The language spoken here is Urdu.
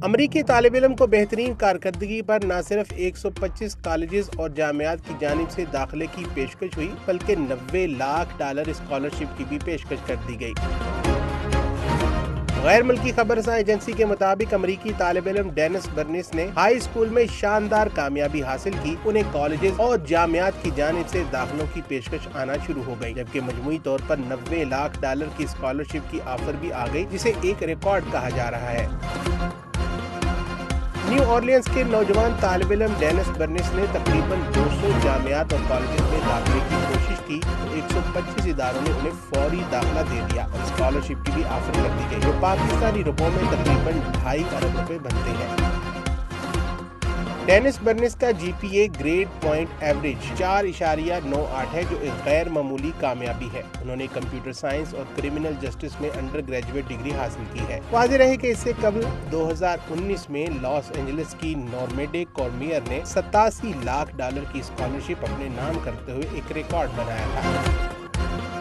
امریکی طالب علم کو بہترین کارکردگی پر نہ صرف 125 کالجز اور جامعات کی جانب سے داخلے کی پیشکش ہوئی بلکہ $90 لاکھ اسکالرشپ کی بھی پیشکش کر دی گئی۔ غیر ملکی خبررساں ایجنسی کے مطابق امریکی طالب علم ڈینس برنس نے ہائی اسکول میں شاندار کامیابی حاصل کی۔ انہیں کالجز اور جامعات کی جانب سے داخلوں کی پیشکش آنا شروع ہو گئی، جبکہ مجموعی طور پر $90 لاکھ کی اسکالرشپ کی آفر بھی آ گئی، جسے ایک ریکارڈ کہا جا رہا ہے۔ نیو اورلینز کے نوجوان طالب علم ڈینس برنس نے تقریباً 200 جامعات اور کالجز میں داخلے کی کوشش کی تو 125 اداروں نے انہیں فوری داخلہ دے دیا اور اسکالرشپ کی بھی آفر کر دی گئی، جو پاکستانی روپوں میں تقریباً 2.5 ارب روپے بنتے ہیں۔ ڈینس برنس کا جی پی اے گریڈ پوائنٹ ایوریج 4.98 ہے، جو ایک غیر معمولی کامیابی ہے۔ انہوں نے کمپیوٹر سائنس اور کرمنل جسٹس میں انڈر گریجویٹ ڈگری حاصل کی ہے۔ واضح رہے کہ اس سے قبل 2019 میں لاس اینجلس کی نورمیڈے کورمیئر نے $87 لاکھ کی اسکالرشپ اپنے نام کرتے ہوئے ایک ریکارڈ بنایا تھا۔